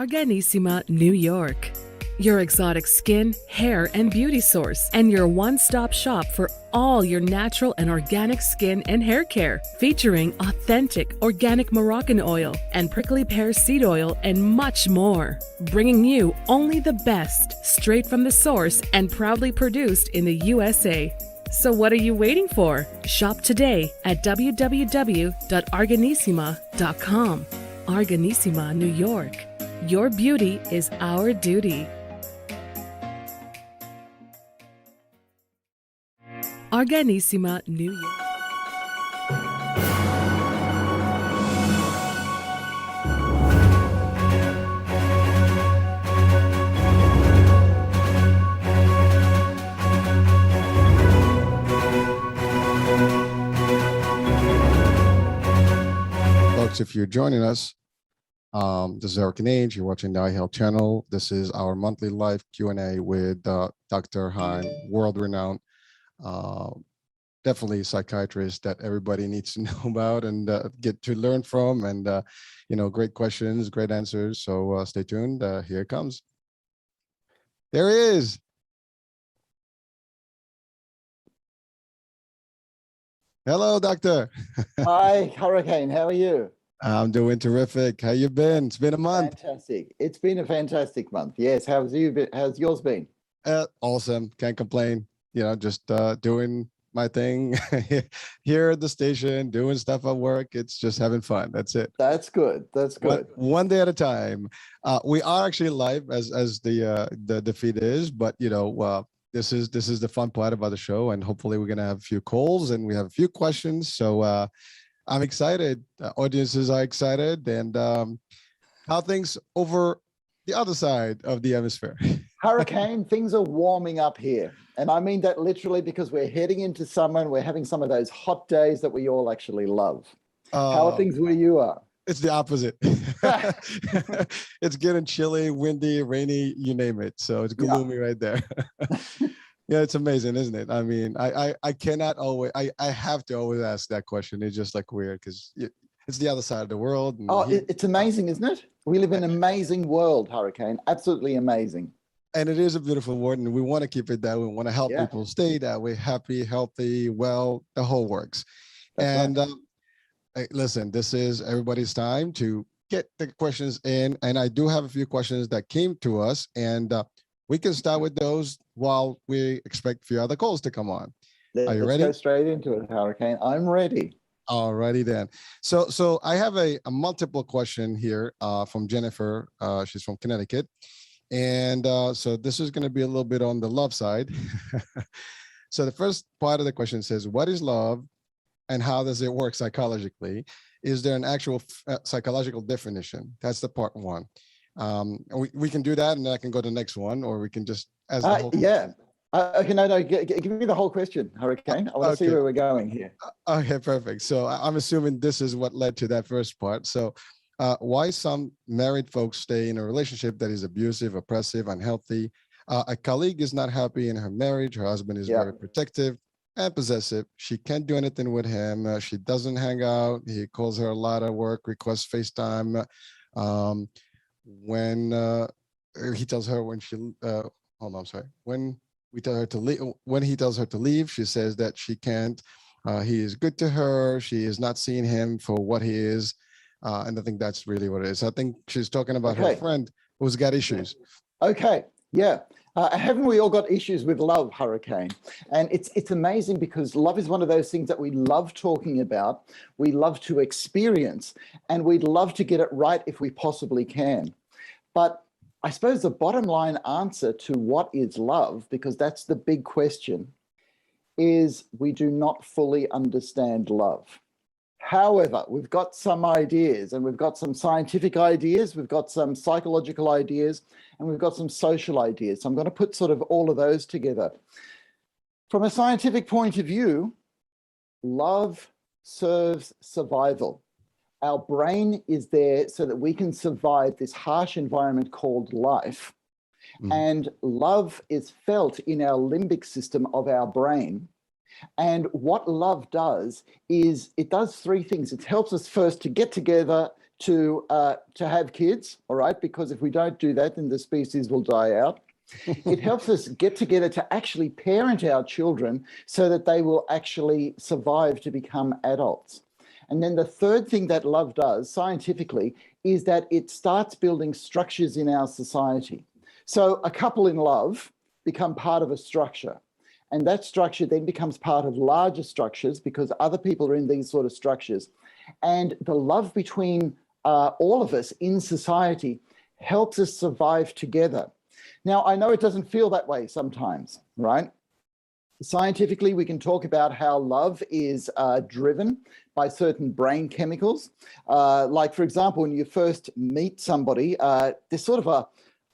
Arganissima, New York. Your exotic skin, hair, and beauty source, and your one-stop shop for all your natural and organic skin and hair care, featuring authentic organic Moroccan oil and prickly pear seed oil and much more. Bringing you only the best, straight from the source and proudly produced in the USA. So what are you waiting for? Shop today at www.arganissima.com. Arganissima, New York. Your beauty is our duty. Arganissima, New York. Folks, if you're joining us, this is Eric Age. You're watching the iHealth channel. This is our monthly live Q&A with Dr. Heim, world-renowned, definitely a psychiatrist that everybody needs to know about and get to learn from. And, great questions, great answers. So stay tuned. Here it comes. There he is. Hello, doctor. Hi, Hurricane. How are you? I'm doing terrific. How you been? It's been a month. Fantastic. It's been a fantastic month. Yes. How's yours been? Awesome. Can't complain. Just doing my thing here at the station, doing stuff at work. It's just having fun. That's it. That's good. That's good. One day at a time. We are actually live as the feed is, but this is the fun part about the show, and hopefully we're gonna have a few calls and we have a few questions. So I'm excited. Audiences are excited, and how things over the other side of the hemisphere. Hurricane, things are warming up here. And I mean that literally, because we're heading into summer and we're having some of those hot days that we all actually love. How are things where you are? It's the opposite. It's getting chilly, windy, rainy, you name it. So it's gloomy right there. Yeah, it's amazing, isn't it? I mean, I cannot always, I have to always ask that question. It's just like weird because it's the other side of the world. It's amazing, isn't it? We live in an amazing world, Hurricane. Absolutely amazing. And it is a beautiful world, and we want to keep it that way. We want to help people stay that way, happy, healthy, well, the whole works. That's right. Hey, listen, this is everybody's time to get the questions in. And I do have a few questions that came to us, and we can start with those while we expect a few other calls to come on. Are you ready? Let's go straight into it, Hurricane. I'm ready. Alrighty then. So I have a multiple question here from Jennifer. She's from Connecticut. And so this is going to be a little bit on the love side. So the first part of the question says, what is love and how does it work psychologically? Is there an actual psychological definition? That's the part one. We can do that, and then I can go to the next one, or we can just as the whole yeah. Okay, no, give me the whole question, Hurricane. I want to see where we're going here. Okay, perfect. So I'm assuming this is what led to that first part. So why some married folks stay in a relationship that is abusive, oppressive, unhealthy. A colleague is not happy in her marriage. Her husband is very protective and possessive. She can't do anything with him. She doesn't hang out. He calls her a lot at work, requests FaceTime. When he tells her when she, when we tell her to leave, when he tells her to leave, she says that she can't. He is good to her. She is not seeing him for what he is. And I think that's really what it is. I think she's talking about her friend who's got issues. Okay, yeah. Haven't we all got issues with love, Hurricane? And it's amazing because love is one of those things that we love talking about, we love to experience, and we'd love to get it right if we possibly can. But I suppose the bottom line answer to what is love, because that's the big question, is we do not fully understand love. However, we've got some ideas, and we've got some scientific ideas, we've got some psychological ideas, and we've got some social ideas. So I'm going to put sort of all of those together. From a scientific point of view, love serves survival. Our brain is there so that we can survive this harsh environment called life. And love is felt in our limbic system of our brain. And what love does is it does three things. It helps us first to get together, to have kids, all right? Because if we don't do that, then the species will die out. It helps us get together to actually parent our children so that they will actually survive to become adults. And then the third thing that love does scientifically is that it starts building structures in our society. So a couple in love become part of a structure. And that structure then becomes part of larger structures because other people are in these sort of structures. And the love between all of us in society helps us survive together. Now, I know it doesn't feel that way sometimes, right? Scientifically, we can talk about how love is driven by certain brain chemicals. Like, for example, when you first meet somebody, there's sort of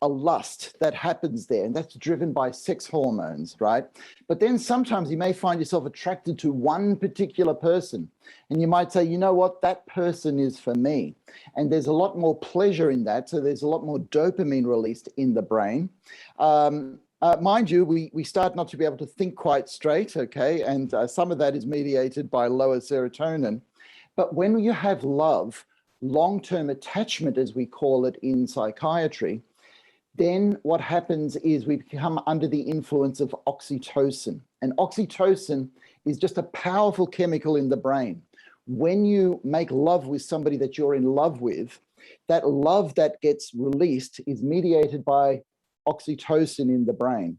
a lust that happens there, and that's driven by sex hormones, right? But then sometimes you may find yourself attracted to one particular person, and you might say, you know what, that person is for me. And there's a lot more pleasure in that, so there's a lot more dopamine released in the brain. Mind you, we start not to be able to think quite straight, okay? And some of that is mediated by lower serotonin. But when you have love, long-term attachment, as we call it in psychiatry, then what happens is we become under the influence of oxytocin. And oxytocin is just a powerful chemical in the brain. When you make love with somebody that you're in love with, that love that gets released is mediated by oxytocin in the brain.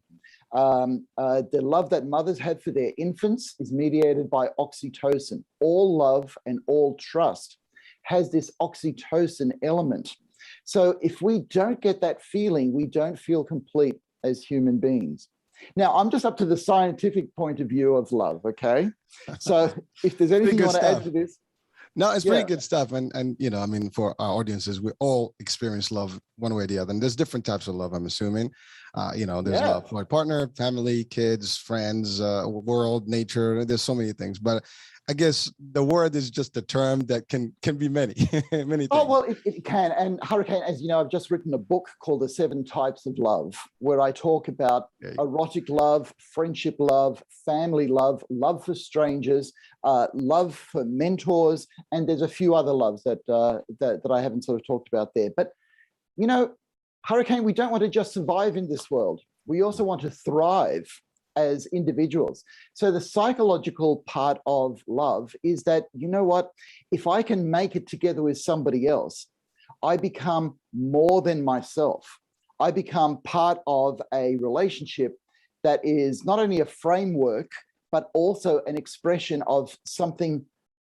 The love that mothers have for their infants is mediated by oxytocin. All love and all trust has this oxytocin element. So if we don't get that feeling, we don't feel complete as human beings. Now, I'm just up to the scientific point of view of love, okay? So if there's anything you want to add to this. No, it's pretty good stuff. And you know, I mean, for our audiences, we all experience love one way or the other. And there's different types of love, I'm assuming. You know, there's love for a partner, family, kids, friends, world, nature. There's so many things. But I guess the word is just a term that can be many, many things. Oh, well, it can. And Hurricane, as you know, I've just written a book called The 7 Types of Love, where I talk about erotic love, friendship love, family love, love for strangers, love for mentors, and there's a few other loves that I haven't sort of talked about there. But, you know, Hurricane, we don't want to just survive in this world. We also want to thrive as individuals. So the psychological part of love is that, you know what, if I can make it together with somebody else, I become more than myself. I become part of a relationship that is not only a framework, but also an expression of something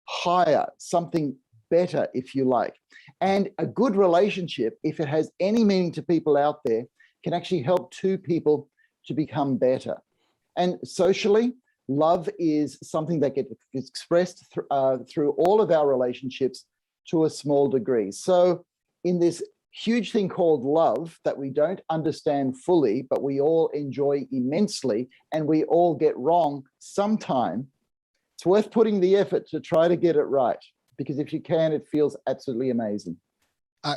higher, something better, if you like. And a good relationship, if it has any meaning to people out there, can actually help two people to become better. And socially, love is something that gets expressed through all of our relationships to a small degree. So in this huge thing called love that we don't understand fully, but we all enjoy immensely, and we all get wrong sometime, it's worth putting the effort to try to get it right. Because if you can, it feels absolutely amazing.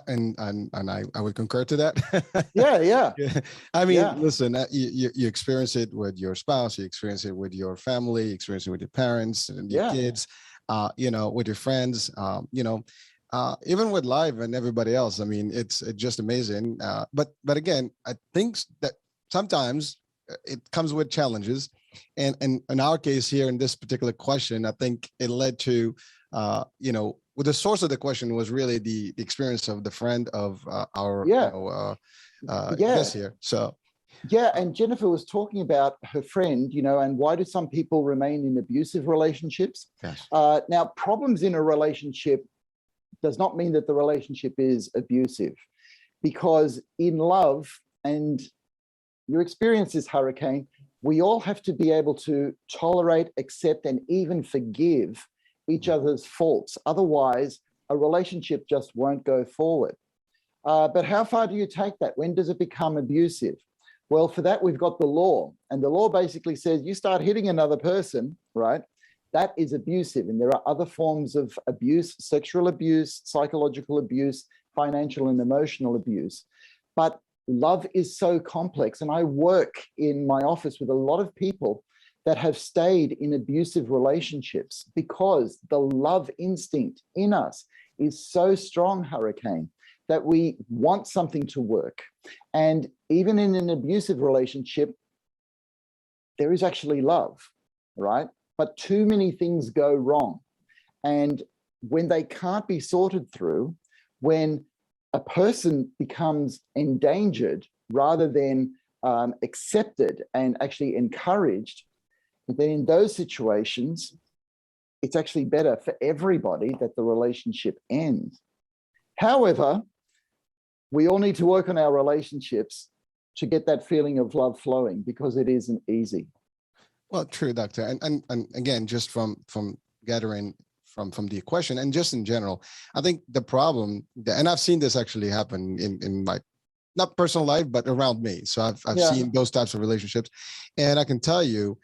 And I would concur to that. Yeah. I mean, listen, you experience it with your spouse, you experience it with your family, you experience it with your parents and your kids, you know, with your friends, you know, even with live and everybody else. I mean, it's just amazing. But again, I think that sometimes it comes with challenges. And in our case here in this particular question, I think it led to, you know, well, the source of the question was really the experience of the friend of our guest here. So and Jennifer was talking about her friend, you know, and why do some people remain in abusive relationships? Yes. Now, problems in a relationship does not mean that the relationship is abusive, because in love, and your experience is, Hurricane, we all have to be able to tolerate, accept, and even forgive each other's faults. Otherwise, a relationship just won't go forward. But how far do you take that? When does it become abusive? Well, for that, we've got the law. And the law basically says you start hitting another person, right? That is abusive. And there are other forms of abuse, sexual abuse, psychological abuse, financial and emotional abuse. But love is so complex. And I work in my office with a lot of people that have stayed in abusive relationships because the love instinct in us is so strong, Hurricane, that we want something to work. And even in an abusive relationship, there is actually love, right? But too many things go wrong. And when they can't be sorted through, when a person becomes endangered rather than accepted and actually encouraged, then in those situations, it's actually better for everybody that the relationship ends. However, we all need to work on our relationships to get that feeling of love flowing, because it isn't easy. Well, true, doctor. And again, just from gathering from the question and just in general, I think the problem, and I've seen this actually happen in my not personal life, but around me. So I've seen those types of relationships, and I can tell you,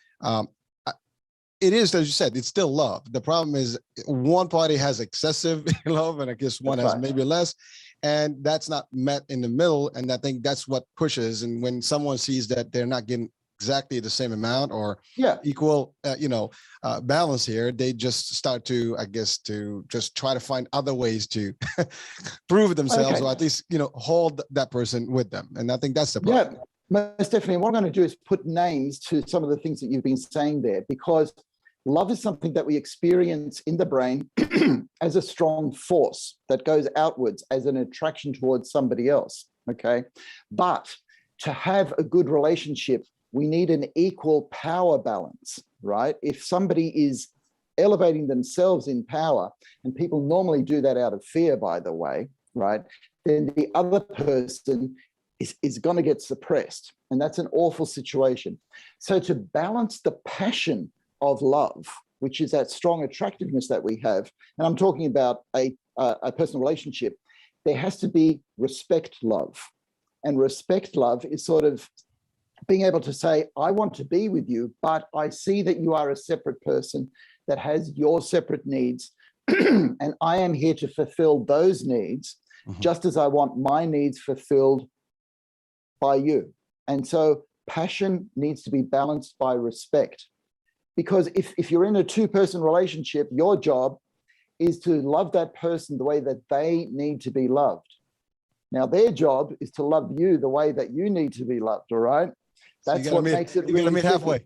it is, as you said, it's still love. The problem is one party has excessive love, and I guess one has maybe less, and that's not met in the middle. And I think that's what pushes. And when someone sees that they're not getting exactly the same amount or equal, balance here, they just start to, I guess, to just try to find other ways to prove themselves, or at least, hold that person with them. And I think that's the problem. Yeah, most definitely. What I'm going to do is put names to some of the things that you've been saying there, because love is something that we experience in the brain as a strong force that goes outwards as an attraction towards somebody else, okay? But to have a good relationship, we need an equal power balance, right? If somebody is elevating themselves in power, and people normally do that out of fear, by the way, right? Then the other person is going to get suppressed. And that's an awful situation. So to balance the passion of love, which is that strong attractiveness that we have, and I'm talking about a personal relationship, there has to be respect love. And respect love is sort of being able to say, I want to be with you, but I see that you are a separate person that has your separate needs. And I am here to fulfill those needs, just as I want my needs fulfilled by you. And so passion needs to be balanced by respect. Because if you're in a two-person relationship, your job is to love that person the way that they need to be loved. Now, their job is to love you the way that you need to be loved, all right? That's what makes it really meet halfway.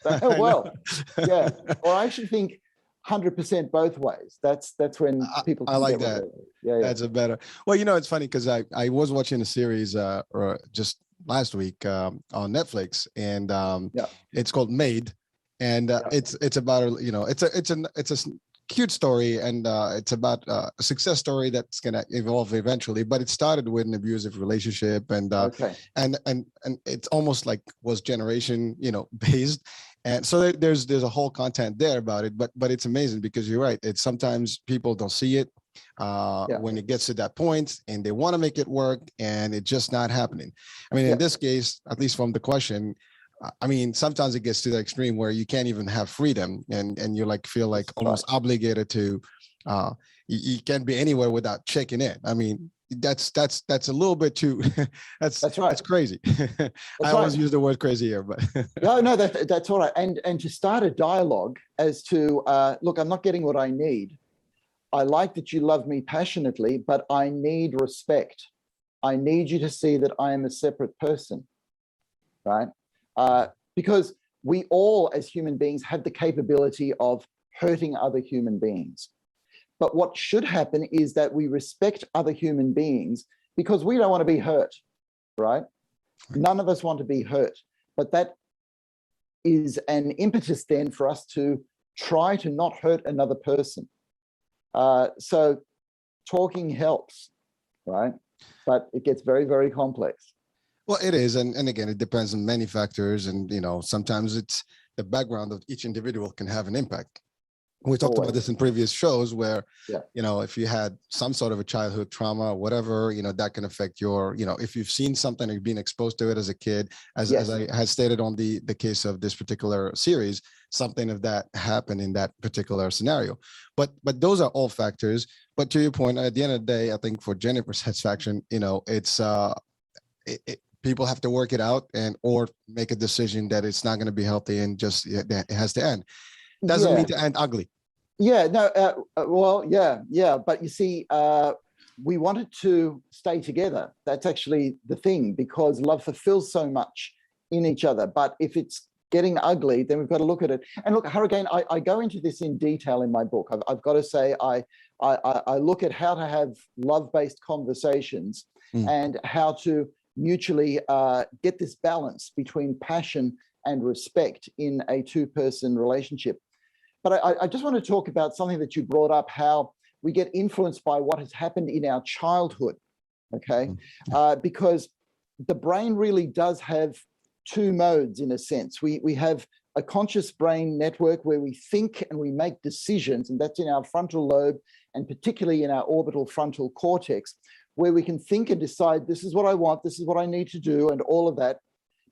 Well, yeah. Or I should think 100% both ways. That's when people. I like that. Yeah, that's a better. Well, it's funny because I was watching a series just last week on Netflix, and it's called Made, and it's about it's a cute story, and it's about a success story that's going to evolve eventually, but it started with an abusive relationship, and and it's almost like was generation based, and so there's a whole content there about it, but it's amazing because you're right, it's sometimes people don't see it when it gets to that point and they want to make it work and it's just not happening. I mean, in this case, at least from the question, I mean, sometimes it gets to the extreme where you can't even have freedom, and you feel like almost obligated to. You can't be anywhere without checking in. I mean, that's a little bit too. that's right. That's crazy. I always use the word crazy here, but no, that's all right. And to start a dialogue as to look, I'm not getting what I need. I like that you love me passionately, but I need respect. I need you to see that I am a separate person, right? Because we all, as human beings, have the capability of hurting other human beings. But what should happen is that we respect other human beings because we don't want to be hurt, right? None of us want to be hurt. But that is an impetus then for us to try to not hurt another person. So talking helps, right? But it gets very, very complex. Well, it is. And again, it depends on many factors. And, sometimes it's the background of each individual can have an impact. We talked about this in previous shows where, if you had some sort of a childhood trauma or whatever, that can affect your, if you've seen something or you've been exposed to it as a kid, as I had stated on the case of this particular series, something of that happened in that particular scenario. But those are all factors. But to your point, at the end of the day, I think for Jennifer's satisfaction, it's people have to work it out or make a decision that it's not going to be healthy and just it has to end. Doesn't mean to end ugly. Yeah, no, well, yeah. But you see, we wanted to stay together. That's actually the thing, because love fulfills so much in each other. But if it's getting ugly, then we've got to look at it. And look, Hurricane, I go into this in detail in my book. I've got to say, I look at how to have love-based conversations and how to mutually get this balance between passion and respect in a two-person relationship. But I just want to talk about something that you brought up, how we get influenced by what has happened in our childhood, okay? Because the brain really does have two modes in a sense. We have a conscious brain network where we think and we make decisions, and that's in our frontal lobe, and particularly in our orbital frontal cortex, where we can think and decide, this is what I want, this is what I need to do, and all of that.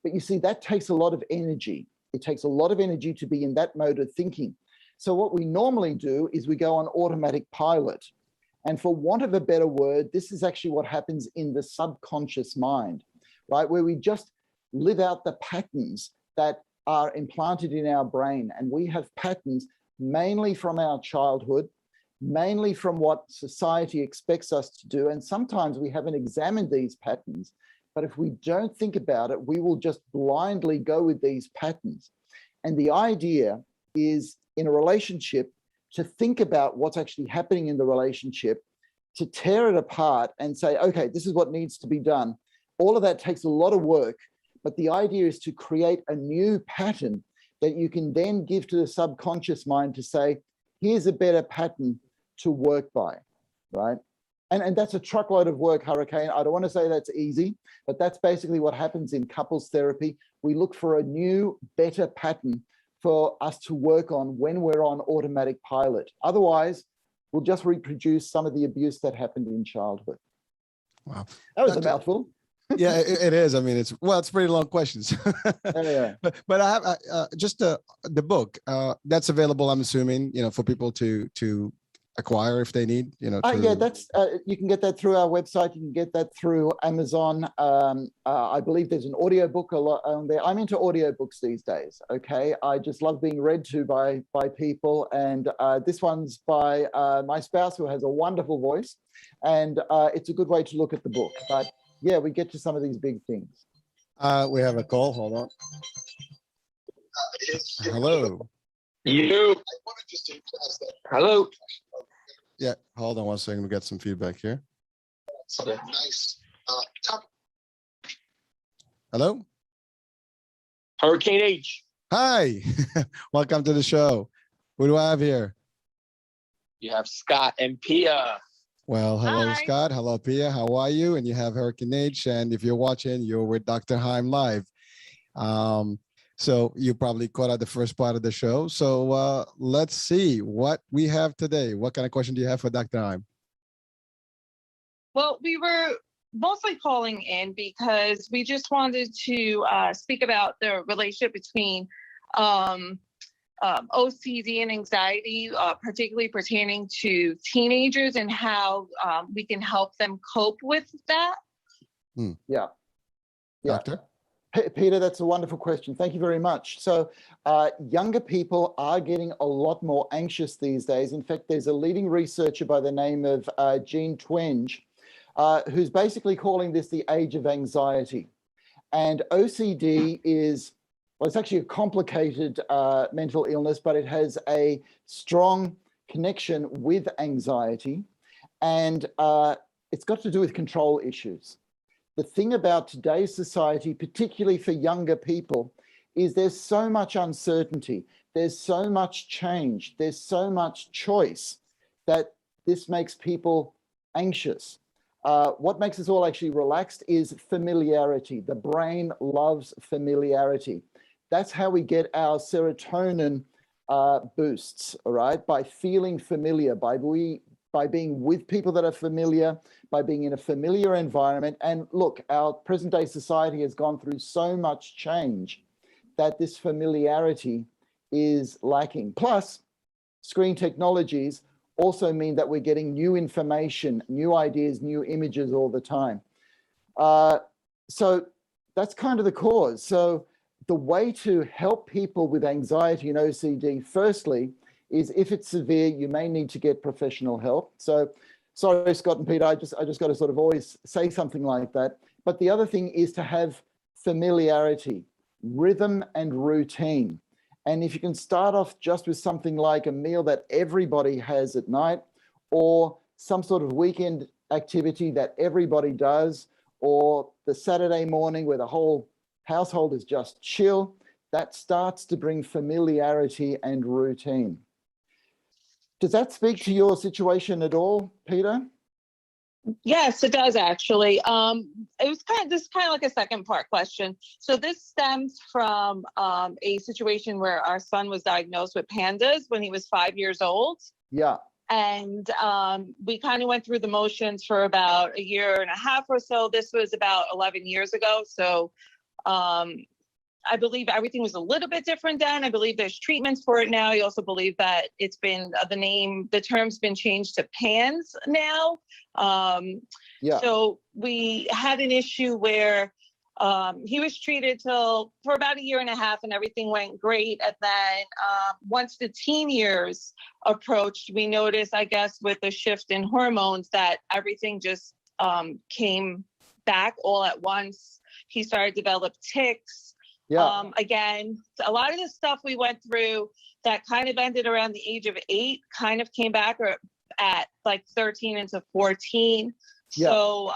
But you see, that takes a lot of energy. It takes a lot of energy to be in that mode of thinking. So what we normally do is we go on automatic pilot. And for want of a better word, this is actually what happens in the subconscious mind, right? Where we just live out the patterns that are implanted in our brain. And we have patterns mainly from our childhood, mainly from what society expects us to do. And sometimes we haven't examined these patterns, but if we don't think about it, we will just blindly go with these patterns. And the idea is, in a relationship, to think about what's actually happening in the relationship, to tear it apart and say, okay, this is what needs to be done. All of that takes a lot of work, but the idea is to create a new pattern that you can then give to the subconscious mind to say, here's a better pattern to work by, right? And that's a truckload of work, Hurricane. I don't want to say that's easy, but that's basically what happens in couples therapy. We look for a new, better pattern for us to work on when we're on automatic pilot. Otherwise, we'll just reproduce some of the abuse that happened in childhood. Wow. That was a mouthful. Yeah, it is. I mean, it's pretty long questions. Yeah. But I have just the book that's available, I'm assuming, for people to acquire if they need, Yeah, that's you can get that through our website. You can get that through Amazon. I believe there's an audiobook a lot on there. I'm into audiobooks these days. Okay, I just love being read to by people, and this one's by my spouse, who has a wonderful voice, and it's a good way to look at the book. But yeah, we get to some of these big things. We have a call. Hold on. Hello. You. Hello. Yeah, hold on one second. We got some feedback here. Okay. Hello. Hurricane H. Hi. Welcome to the show. Who do I have here? You have Scott and Pia. Well, hello, Hi. Scott. Hello, Pia. How are you? And you have Hurricane H. And if you're watching, you're with Dr. Heim live. So you probably caught out the first part of the show. So let's see what we have today. What kind of question do you have for Dr. Heim? Well, we were mostly calling in because we just wanted to speak about the relationship between OCD and anxiety, particularly pertaining to teenagers, and how we can help them cope with that. Yeah. Doctor? Peter, that's a wonderful question. Thank you very much. So younger people are getting a lot more anxious these days. In fact, there's a leading researcher by the name of Jean Twenge, who's basically calling this the age of anxiety. And OCD is, well, it's actually a complicated mental illness, but it has a strong connection with anxiety. And it's got to do with control issues. The thing about today's society, particularly for younger people, is there's so much uncertainty, there's so much change, there's so much choice that this makes people anxious. What makes us all actually relaxed is familiarity. The brain loves familiarity. That's how we get our serotonin boosts, all right? By feeling familiar, by being with people that are familiar, by being in a familiar environment. And look, our present day society has gone through so much change that this familiarity is lacking. Plus, screen technologies also mean that we're getting new information, new ideas, new images all the time. So that's kind of the cause. So the way to help people with anxiety and OCD, firstly, is if it's severe, you may need to get professional help. So sorry, Scott and Peter, I just got to sort of always say something like that. But the other thing is to have familiarity, rhythm and routine. And if you can start off just with something like a meal that everybody has at night, or some sort of weekend activity that everybody does, or the Saturday morning where the whole household is just chill, that starts to bring familiarity and routine. Does that speak to your situation at all, Peter? Yes, it does actually. It was kind of like a second part question. So this stems from a situation where our son was diagnosed with pandas when he was 5 years old. Yeah. And we kind of went through the motions for about a year and a half or so. This was about 11 years ago. So I believe everything was a little bit different then. I believe there's treatments for it now. I also believe that it's been the term's been changed to PANS now. Yeah. So we had an issue where he was treated for about a year and a half and everything went great. And then once the teen years approached, we noticed, I guess, with the shift in hormones that everything just came back all at once. He started to develop tics. Yeah. Again, a lot of the stuff we went through that kind of ended around the age of 8 kind of came back at like 13 into 14. Yeah. So,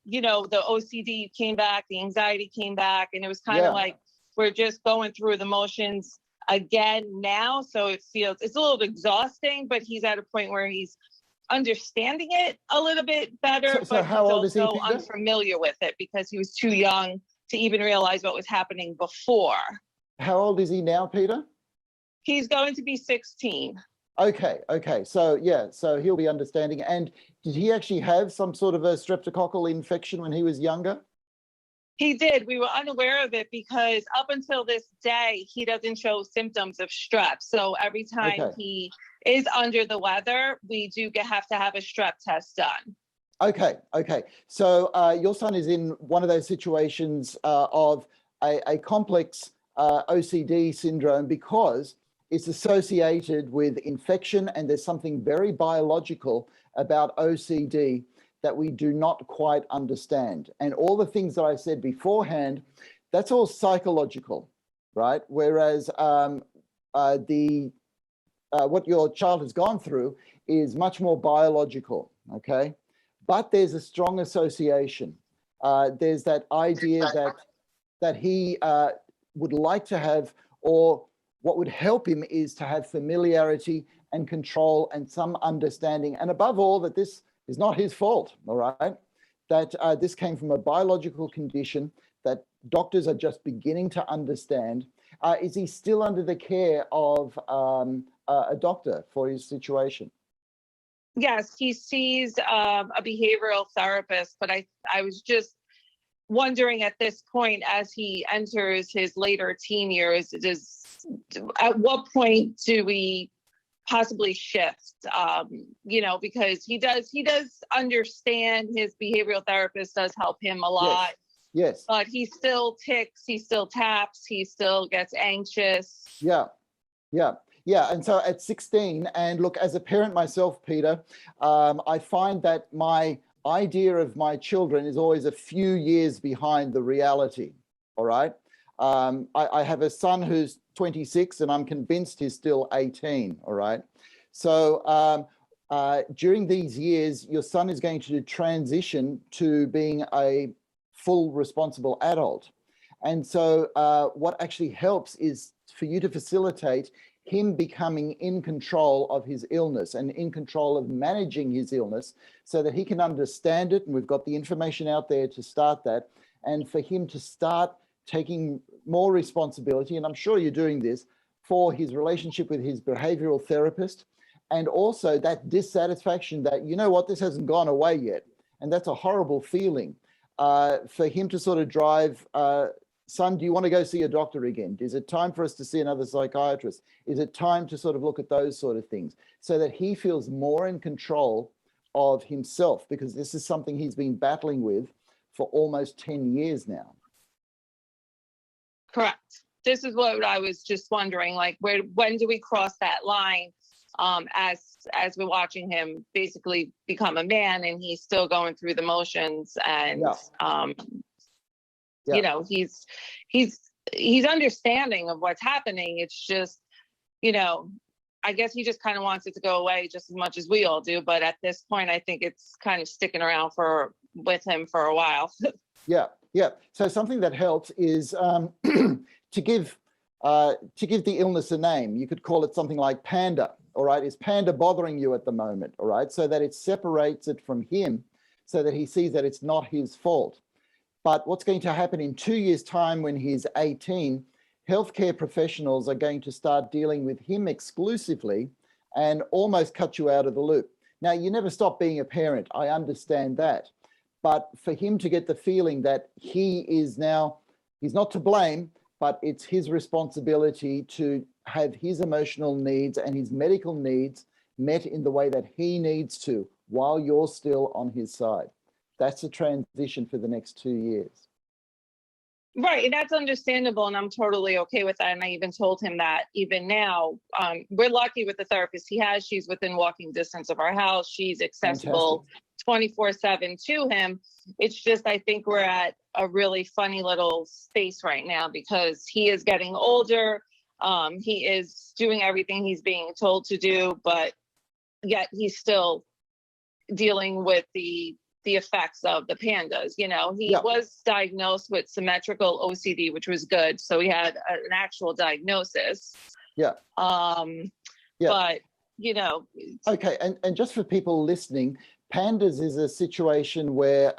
the OCD came back, the anxiety came back, and it was kind of like we're just going through the motions again now. So it's a little exhausting, but he's at a point where he's understanding it a little bit better. So but how he's old is he, also Peter? unfamiliar with it because he was too young to even realize what was happening before. How old is he now, Peter? He's going to be 16. Okay. So yeah, so he'll be understanding. And did he actually have some sort of a streptococcal infection when he was younger? He did. We were unaware of it because up until this day, he doesn't show symptoms of strep. So every time he is under the weather, we do have to have a strep test done. Okay. So your son is in one of those situations of a complex OCD syndrome because it's associated with infection, and there's something very biological about OCD that we do not quite understand. And all the things that I said beforehand, that's all psychological, right? Whereas what your child has gone through is much more biological, okay? But there's a strong association. There's that idea that he would like to have, or what would help him is to have familiarity and control and some understanding. And above all, that this is not his fault, all right? That this came from a biological condition that doctors are just beginning to understand. Is he still under the care of a doctor for his situation? Yes, he sees a behavioral therapist, but I was just wondering at this point, as he enters his later teen years, at what point do we possibly shift? Because he does understand. His behavioral therapist does help him a lot. Yes. But he still ticks, he still taps, he still gets anxious. Yeah. And so at 16, and look, as a parent myself, Peter, I find that my idea of my children is always a few years behind the reality. All right. I have a son who's 26 and I'm convinced he's still 18. All right. So during these years, your son is going to transition to being a full responsible adult. And so what actually helps is for you to facilitate him becoming in control of his illness and in control of managing his illness so that he can understand it. And we've got the information out there to start that, and for him to start taking more responsibility, and I'm sure you're doing this, for his relationship with his behavioral therapist, and also that dissatisfaction that, you know what, this hasn't gone away yet. And that's a horrible feeling for him to sort of drive, son, do you want to go see a doctor again? Is it time for us to see another psychiatrist? Is it time to sort of look at those sort of things so that he feels more in control of himself? Because this is something he's been battling with for almost 10 years now. Correct. this is what I was just wondering, like, when do we cross that line, as we're watching him basically become a man, and he's still going through the motions, and you know, he's understanding of what's happening. It's just, you know, I guess he just kind of wants it to go away just as much as we all do. But at this point, I think it's kind of sticking around with him for a while. Yeah. So something that helps is to give the illness a name. You could call it something like panda. All right, is panda bothering you at the moment? All right, so that it separates it from him, so that he sees that it's not his fault. But what's going to happen in 2 years' time, when he's 18, healthcare professionals are going to start dealing with him exclusively and almost cut you out of the loop. Now, you never stop being a parent. I understand that. But for him to get the feeling that he's not to blame, but it's his responsibility to have his emotional needs and his medical needs met in the way that he needs to, while you're still on his side. That's a transition for the next 2 years. Right, and that's understandable, and I'm totally okay with that. And I even told him that even now, we're lucky with the therapist he has. She's within walking distance of our house. She's accessible 24/7 to him. It's just, I think we're at a really funny little space right now, because he is getting older. He is doing everything he's being told to do, but yet he's still dealing with the effects of the pandas. You know, he was diagnosed with symmetrical OCD, which was good. So he had an actual diagnosis. But, you know. Okay, and just for people listening, pandas is a situation where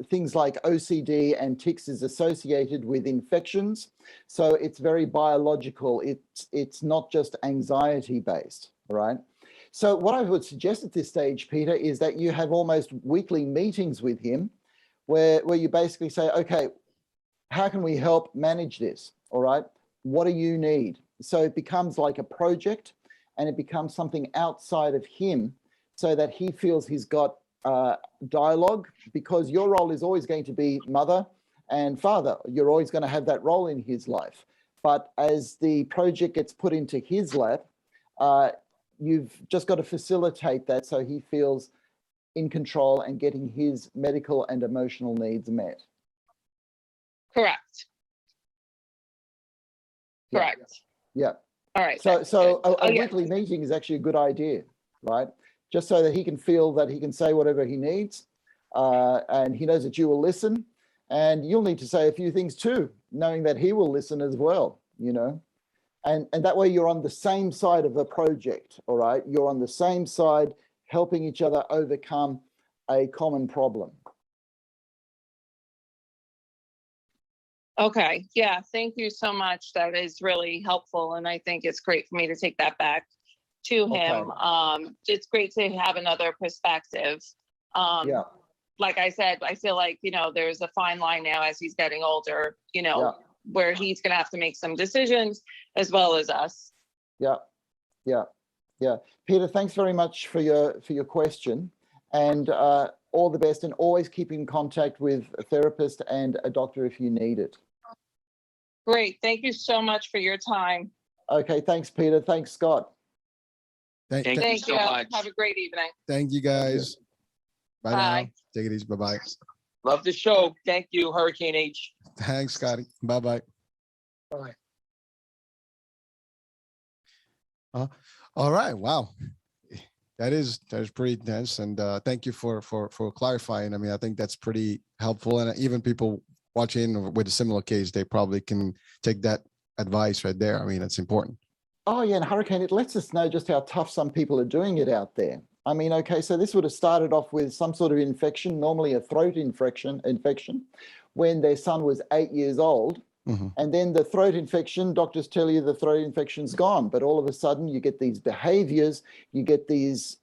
things like OCD and tics is associated with infections. So it's very biological. It's not just anxiety based, all right? So what I would suggest at this stage, Peter, is that you have almost weekly meetings with him where you basically say, okay, how can we help manage this? All right, what do you need? So it becomes like a project, and it becomes something outside of him, so that he feels he's got dialogue, because your role is always going to be mother and father. You're always going to have that role in his life. But as the project gets put into his lap, you've just got to facilitate that so he feels in control and getting his medical and emotional needs met. Correct. Yeah. All right. So a weekly meeting is actually a good idea, right? Just so that he can feel that he can say whatever he needs, and he knows that you will listen, and you'll need to say a few things too, knowing that he will listen as well, you know? And that way you're on the same side of the project, all right? You're on the same side, helping each other overcome a common problem. Okay, yeah, thank you so much. That is really helpful. And I think it's great for me to take that back to him. It's great to have another perspective. Like I said, I feel like, you know, there's a fine line now as he's getting older, you know, where he's going to have to make some decisions as well as us. Peter, thanks very much for your question, and all the best, and always keep in contact with a therapist and a doctor if you need it. Great. Thank you so much for your time. Okay. Thanks, Peter. Thanks, Scott. Thank you so much. Have a great evening. Thank you, guys. Bye now. Take it easy. Bye-bye. Love the show. Thank you, Hurricane H. Thanks, Scotty. Bye-bye. Bye. All right. Wow. That is pretty intense. And thank you for clarifying. I mean, I think that's pretty helpful. And even people watching with a similar case, they probably can take that advice right there. I mean, it's important. Oh, yeah. And Hurricane, it lets us know just how tough some people are doing it out there. I mean, okay, so this would have started off with some sort of infection, normally a throat infection, when their son was 8 years old. Mm-hmm. And then the throat infection, doctors tell you the throat infection's gone, but all of a sudden you get these behaviors, you get these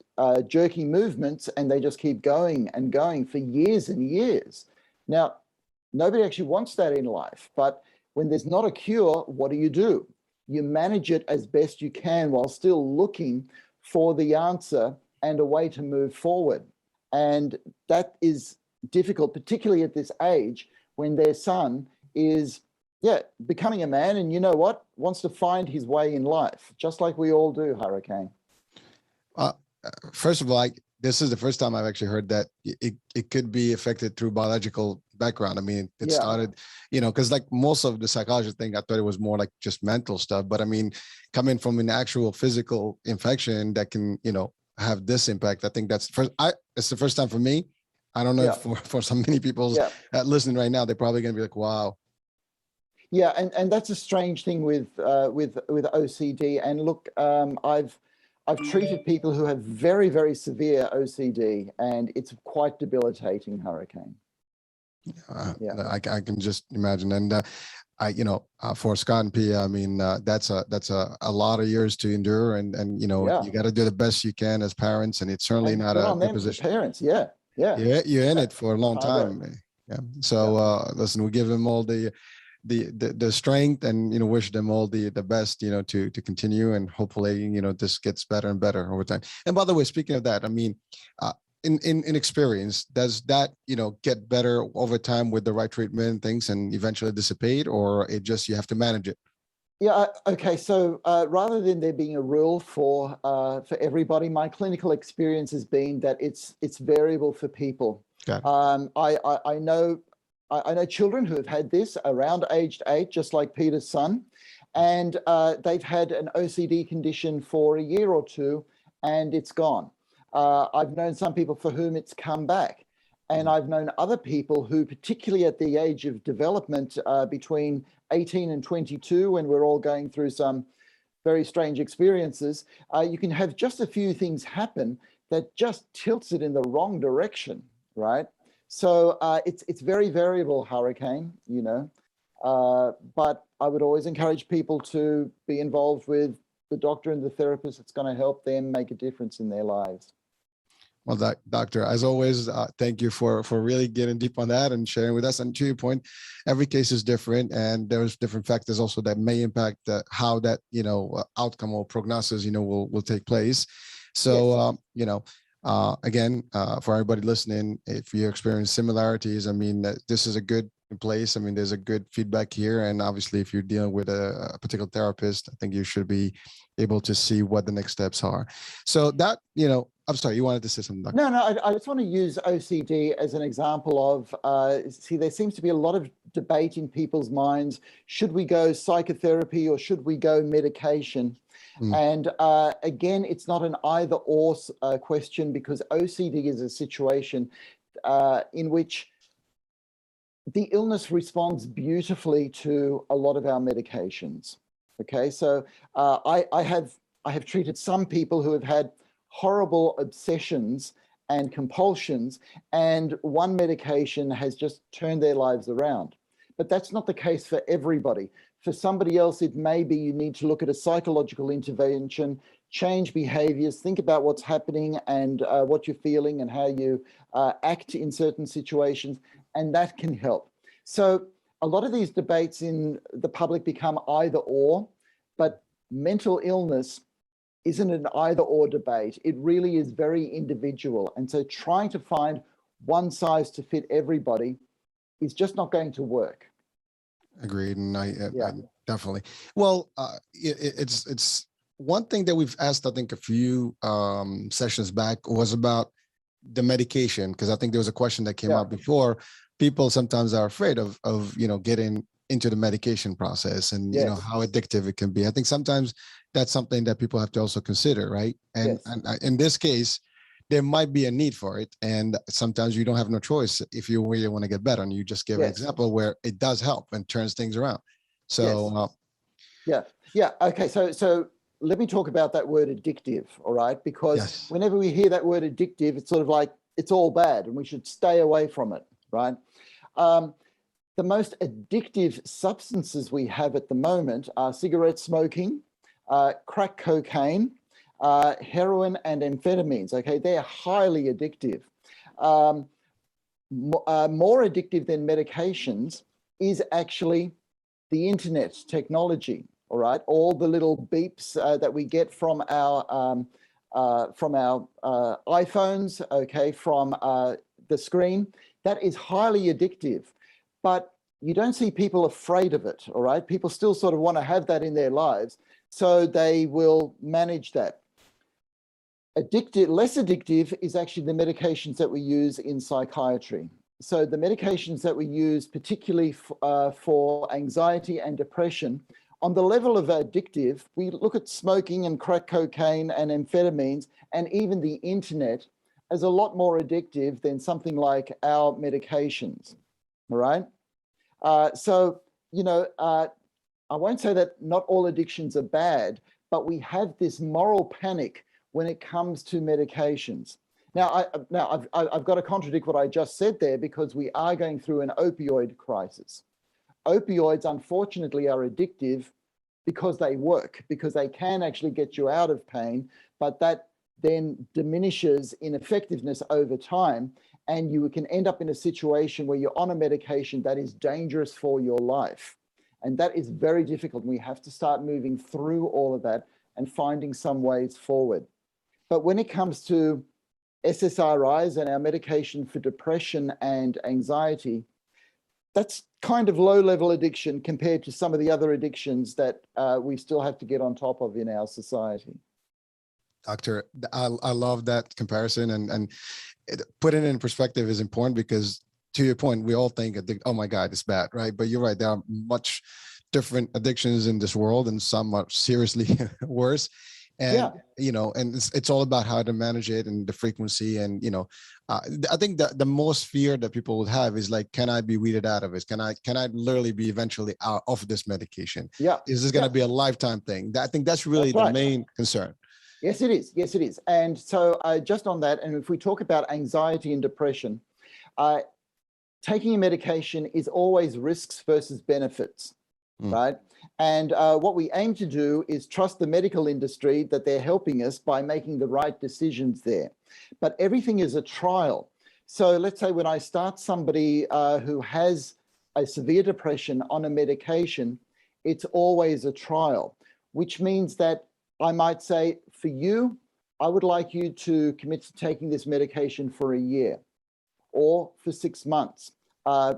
jerky movements, and they just keep going and going for years and years. Now, nobody actually wants that in life, but when there's not a cure, what do? You manage it as best you can while still looking for the answer and a way to move forward. And that is difficult, particularly at this age when their son is becoming a man, and you know what, wants to find his way in life, just like we all do, Hurricane. First of all, this is the first time I've actually heard that it could be affected through biological background. I mean, it started, because like most of the psychology thing, I thought it was more like just mental stuff. But I mean, coming from an actual physical infection that can, have this impact, I think it's the first time for me. I don't know if for so many people listening right now, they're probably going to be like, wow. Yeah, and that's a strange thing with OCD. And look, I've treated people who have very, very severe OCD, and it's quite debilitating, Hurricane. I can just imagine. And for Scott and Pia, I mean, that's a lot of years to endure, and you got to do the best you can as parents, and it's certainly not a good position. Parents, yeah, you're in it for a long time. Yeah. So listen, we give them all the strength, and wish them all the best, to continue, and hopefully this gets better and better over time. And by the way, speaking of that, I mean, in experience, does that get better over time with the right treatment and things, and eventually dissipate, or it just you have to manage it? Yeah. Okay. So rather than there being a rule for everybody, my clinical experience has been that it's variable for people. I know children who have had this around aged 8, just like Peter's son, and they've had an OCD condition for a year or two, and it's gone. I've known some people for whom it's come back, and I've known other people who, particularly at the age of development, between 18 and 22, when we're all going through some very strange experiences, you can have just a few things happen that just tilts it in the wrong direction, right? So it's very variable, Hurricane, but I would always encourage people to be involved with the doctor and the therapist. It's going to help them make a difference in their lives. Well, Doctor, as always, thank you for really getting deep on that and sharing with us. And to your point, every case is different, and there's different factors also that may impact how that outcome or prognosis will take place. So again, for everybody listening, if you experience similarities, I mean, this is a good place. I mean, there's a good feedback here. And obviously, if you're dealing with a particular therapist, I think you should be able to see what the next steps are. So that, I'm sorry, you wanted to say something, Doctor? No, I just want to use OCD as an example of, there seems to be a lot of debate in people's minds. Should we go psychotherapy or should we go medication? And again, it's not an either or question, because OCD is a situation in which the illness responds beautifully to a lot of our medications. Okay, so I have treated some people who have had horrible obsessions and compulsions, and one medication has just turned their lives around. But that's not the case for everybody. For somebody else, it may be you need to look at a psychological intervention, change behaviors, think about what's happening and what you're feeling and how you act in certain situations, and that can help. So a lot of these debates in the public become either or, but mental illness isn't an either or debate. It really is very individual. And so trying to find one size to fit everybody is just not going to work. Agreed. And I definitely. Well, it's one thing that we've asked, I think a few sessions back, was about the medication, because I think there was a question that came out before. People sometimes are afraid of getting into the medication process, and how addictive it can be. I think sometimes that's something that people have to also consider, right? And in this case, there might be a need for it, and sometimes you don't have no choice if you really want to get better. And you just give an example where it does help and turns things around. So okay, so let me talk about that word addictive, all right? Because whenever we hear that word addictive, it's sort of like it's all bad and we should stay away from it, right? The most addictive substances we have at the moment are cigarette smoking, crack cocaine, heroin, and amphetamines. Okay, they're highly addictive. More addictive than medications is actually the internet technology. All right, all the little beeps that we get from our iPhones. Okay, from the screen, that is highly addictive. But you don't see people afraid of it, all right? People still sort of want to have that in their lives, so they will manage that. Less addictive is actually the medications that we use in psychiatry. So the medications that we use, particularly for anxiety and depression, on the level of addictive, we look at smoking and crack cocaine and amphetamines and even the internet as a lot more addictive than something like our medications, all right? So, you know, I won't say that not all addictions are bad, but we have this moral panic when it comes to medications. Now, I've got to contradict what I just said there, because we are going through an opioid crisis. Opioids, unfortunately, are addictive because they work, because they can actually get you out of pain, but that then diminishes in effectiveness over time, and you can end up in a situation where you're on a medication that is dangerous for your life. And that is very difficult. We have to start moving through all of that and finding some ways forward. But when it comes to SSRIs and our medication for depression and anxiety, that's kind of low-level addiction compared to some of the other addictions that we still have to get on top of in our society. Doctor, I love that comparison, and putting it in perspective is important, because to your point, we all think, oh my God, it's bad, right? But you're right, there are much different addictions in this world, and some are seriously worse. And, you know, and it's all about how to manage it and the frequency. And, you know, I think that the most fear that people would have is like, can I be weeded out of it? Can I literally be eventually out of this medication? Yeah. Is this going to be a lifetime thing? I think that's really the main concern. Yes, it is. Yes, it is. And so just on that, and if we talk about anxiety and depression, taking a medication is always risks versus benefits, right? And what we aim to do is trust the medical industry that they're helping us by making the right decisions there. But everything is a trial. So let's say when I start somebody who has a severe depression on a medication, it's always a trial, which means that I might say, for you, I would like you to commit to taking this medication for a year or for 6 months. I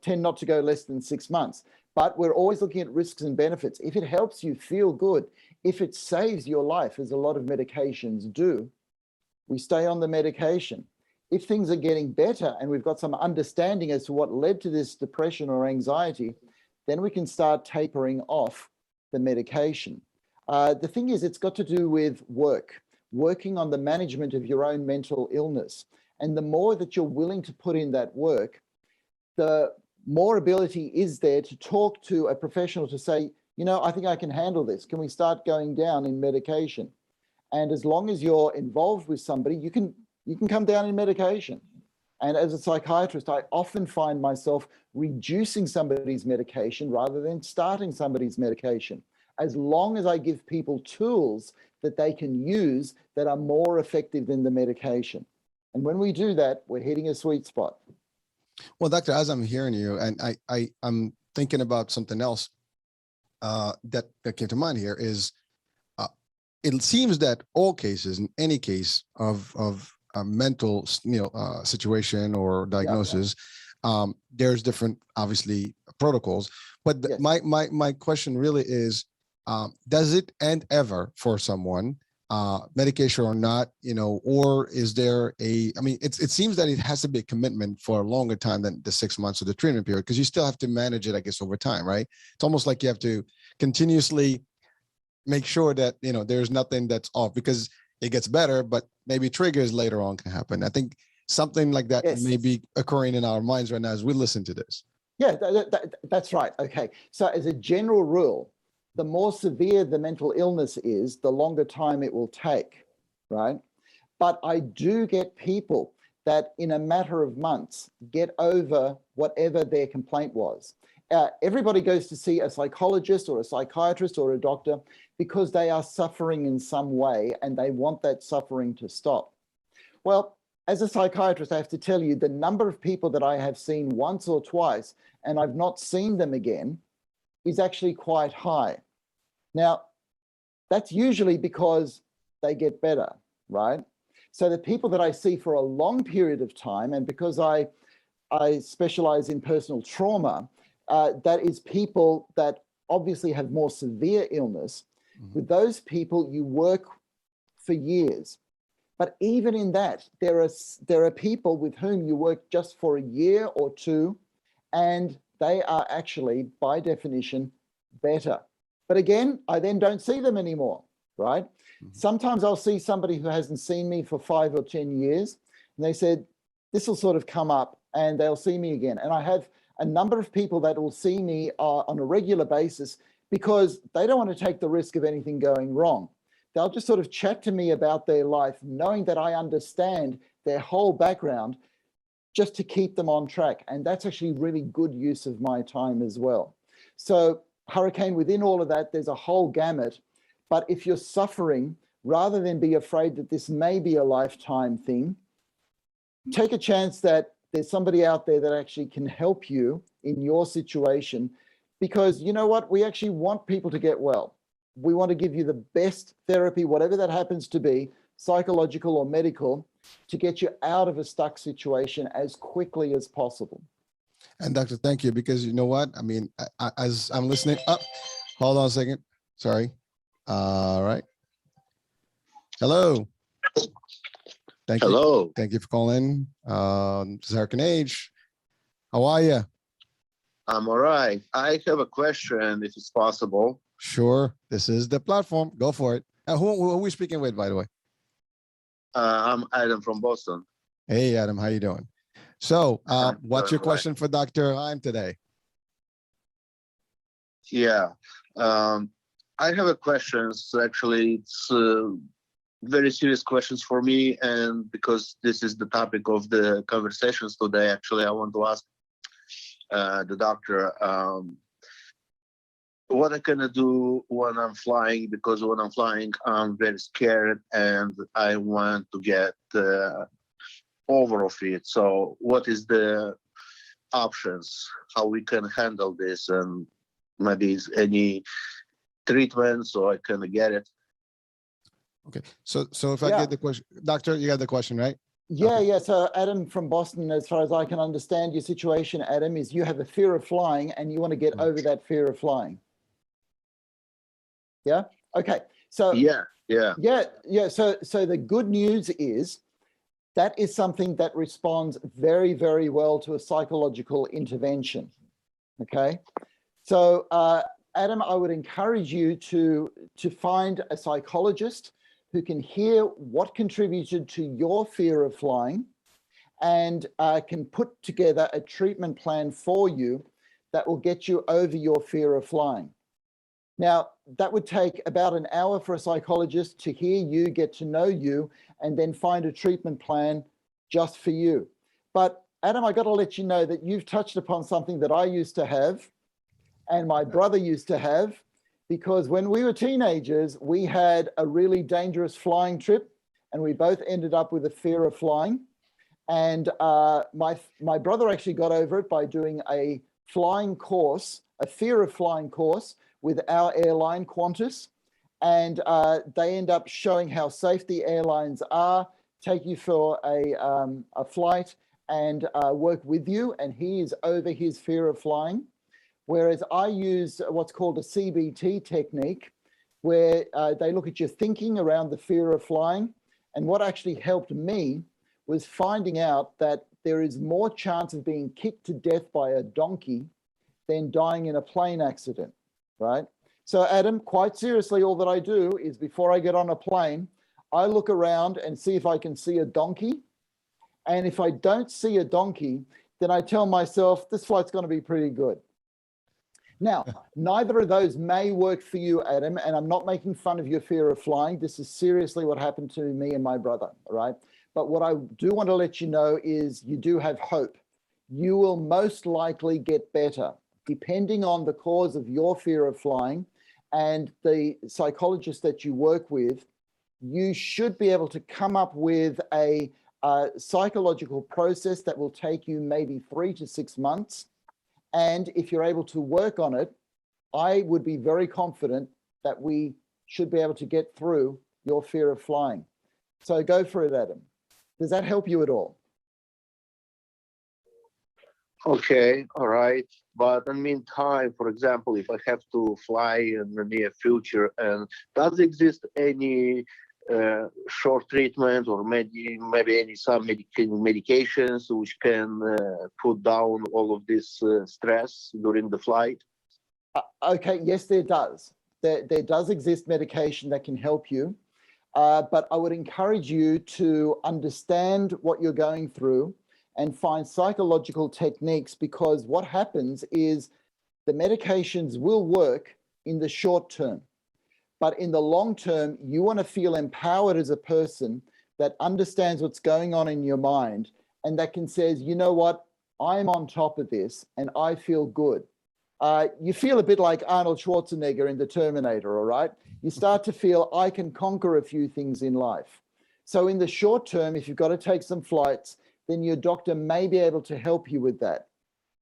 tend not to go less than 6 months, but we're always looking at risks and benefits. If it helps you feel good, if it saves your life, as a lot of medications do, we stay on the medication. If things are getting better and we've got some understanding as to what led to this depression or anxiety, then we can start tapering off the medication. The thing is, it's got to do with working on the management of your own mental illness. And the more that you're willing to put in that work, the more ability is there to talk to a professional to say, you know, I think I can handle this. Can we start going down in medication? And as long as you're involved with somebody, you can come down in medication. And as a psychiatrist, I often find myself reducing somebody's medication rather than starting somebody's medication, as long as I give people tools that they can use that are more effective than the medication. And when we do that, we're hitting a sweet spot. Well, Doctor, as I'm hearing you, and I'm thinking about something else that came to mind here is, it seems that all cases, in any case of a mental situation or diagnosis, there's different, obviously, protocols. But yes, my question really is, does it end ever for someone, medication or not, you know, or is there I mean, it seems that it has to be a commitment for a longer time than the 6 months of the treatment period, because you still have to manage it, I guess, over time, right? It's almost like you have to continuously make sure that, you know, there's nothing that's off, because it gets better, but maybe triggers later on can happen. I think something like that may be occurring in our minds right now as we listen to this. Yeah, that's right. Okay. So as a general rule, the more severe the mental illness is, the longer time it will take, right? But I do get people that in a matter of months get over whatever their complaint was. Everybody goes to see a psychologist or a psychiatrist or a doctor because they are suffering in some way and they want that suffering to stop. Well, as a psychiatrist, I have to tell you, the number of people that I have seen once or twice and I've not seen them again is actually quite high. Now, that's usually because they get better, right? So the people that I see for a long period of time, and because I I specialize in personal trauma. That is people that obviously have more severe illness. With those people, you work for years. But even in that, there are people with whom you work just for a year or two, and they are actually, by definition, better. But again, I then don't see them anymore, right? Sometimes I'll see somebody who hasn't seen me for 5 or 10 years, and they said, this will sort of come up and they'll see me again. And I have a number of people that will see me on a regular basis because they don't want to take the risk of anything going wrong. They'll just sort of chat to me about their life, knowing that I understand their whole background, just to keep them on track. And that's actually really good use of my time as well. So Hurricane, within all of that, there's a whole gamut. But if you're suffering, rather than be afraid that this may be a lifetime thing, take a chance that there's somebody out there that actually can help you in your situation. Because you know what? We actually want people to get well. We want to give you the best therapy, whatever that happens to be, psychological or medical, to get you out of a stuck situation as quickly as possible. And Doctor, thank you, because you know what? I mean, as I'm listening up, hold on a second. Sorry. All right. Hello. Thank Hello. you. Thank you for calling. This is Hurricane H. How are you? I'm all right. I have a question, if it's possible. Sure. This is the platform. Go for it. Who are we speaking with, by the way? I'm Adam from Boston. Hey, Adam. How you doing? So what's your Right. question for Dr. Heim today? Yeah. I have a question. So actually, it's very serious questions for me. And because this is the topic of the conversations today, actually, I want to ask the doctor, what I can do when I'm flying, because when I'm flying, I'm very scared and I want to get over of it. So what is the options, how we can handle this, and maybe any treatment so I can get it? Okay. So if I get the question, Doctor, you got the question, right? Yeah, Okay. yeah. So Adam from Boston, as far as I can understand your situation, Adam, is you have a fear of flying and you want to get over that fear of flying. Yeah. Okay. So Yeah. So the good news is that is something that responds very, very well to a psychological intervention. Okay. So Adam, I would encourage you to find a psychologist who can hear what contributed to your fear of flying and can put together a treatment plan for you that will get you over your fear of flying. Now, that would take about an hour for a psychologist to hear you, get to know you, and then find a treatment plan just for you. But Adam, I got to let you know that you've touched upon something that I used to have and my brother used to have, because when we were teenagers, we had a really dangerous flying trip and we both ended up with a fear of flying. And my brother actually got over it by doing a flying course, a fear of flying course with our airline, Qantas. And they end up showing how safe the airlines are, take you for a flight and work with you. And he is over his fear of flying. Whereas I use what's called a CBT technique, where they look at your thinking around the fear of flying. And what actually helped me was finding out that there is more chance of being kicked to death by a donkey than dying in a plane accident, right? So Adam, quite seriously, all that I do is before I get on a plane, I look around and see if I can see a donkey. And if I don't see a donkey, then I tell myself, this flight's going to be pretty good. Now, neither of those may work for you, Adam, and I'm not making fun of your fear of flying. This is seriously what happened to me and my brother, right? But what I do want to let you know is you do have hope. You will most likely get better, depending on the cause of your fear of flying and the psychologist that you work with. You should be able to come up with a psychological process that will take you maybe 3 to 6 months. And if you're able to work on it, I would be very confident that we should be able to get through your fear of flying. So go for it, Adam. Does that help you at all? Okay, all right. But in the meantime, for example, if I have to fly in the near future, and does exist any short treatment or maybe any some medications which can put down all of this stress during the flight? Okay, yes, there does. There does exist medication that can help you, but I would encourage you to understand what you're going through and find psychological techniques, because what happens is the medications will work in the short term, but in the long term, you want to feel empowered as a person that understands what's going on in your mind and that can says, you know what, I'm on top of this and I feel good. You feel a bit like Arnold Schwarzenegger in The Terminator, all right? You start to feel I can conquer a few things in life. So in the short term, if you've got to take some flights, then your doctor may be able to help you with that.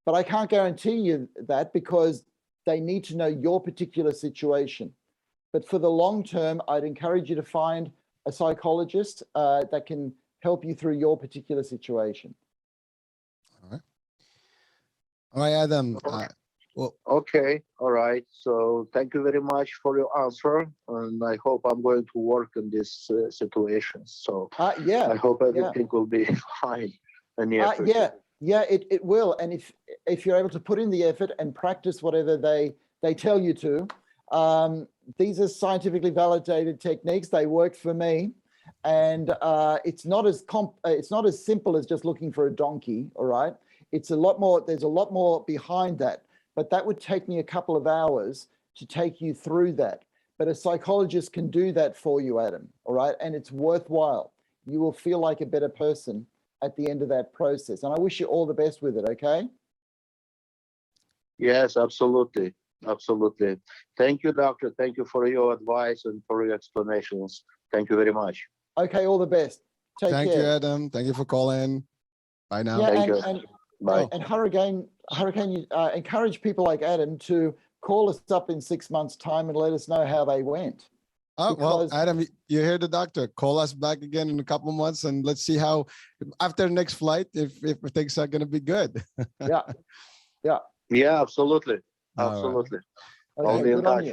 But I can't guarantee you that because they need to know your particular situation. But for the long term, I'd encourage you to find a psychologist that can help you through your particular situation. All right, Adam. Well, okay, all right. So thank you very much for your answer, and I hope I'm going to work in this situation. So yeah, I hope everything will be fine. And yeah, it will. And if you're able to put in the effort and practice whatever they tell you to, these are scientifically validated techniques. They work for me, and it's not as simple as just looking for a donkey. All right, it's a lot more. There's a lot more behind that. But that would take me a couple of hours to take you through that. But a psychologist can do that for you, Adam, all right? And it's worthwhile. You will feel like a better person at the end of that process. And I wish you all the best with it, okay? Yes, absolutely. Absolutely. Thank you, doctor. Thank you for your advice and for your explanations. Thank you very much. Okay, all the best. Take care. Thank you, Adam. Thank you for calling. Bye now. Yeah, Thank you. Bye. And Hurricane, you encourage people like Adam to call us up in 6 months' time and let us know how they went. Oh, well, Adam, you hear the doctor. Call us back again in a couple of months and let's see how, after the next flight, if things are going to be good. Yeah, absolutely. Absolutely. Okay, I'll be in touch.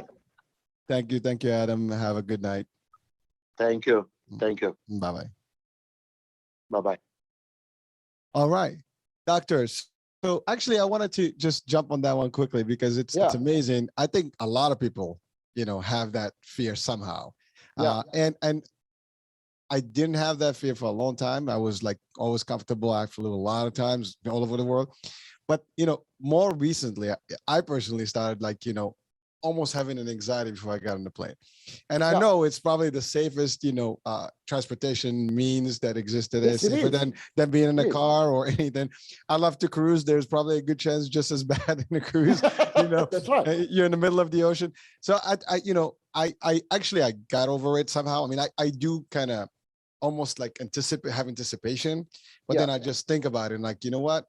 Thank you, Adam. Have a good night. Thank you. Thank you. Bye-bye. Bye-bye. All right, doctors. So actually, I wanted to just jump on that one quickly because it's amazing. I think a lot of people, have that fear somehow. And I didn't have that fear for a long time. I was like always comfortable. I flew a lot of times all over the world. But, more recently, I personally started like, almost having an anxiety before I got on the plane. And I know it's probably the safest, transportation means that existed. Yes, safer than being in a car or anything. I love to cruise. There's probably a good chance just as bad in a cruise, That's right. You're in the middle of the ocean. So I actually got over it somehow. I mean, I do kind of almost like have anticipation, but then I just think about it and like, you know what?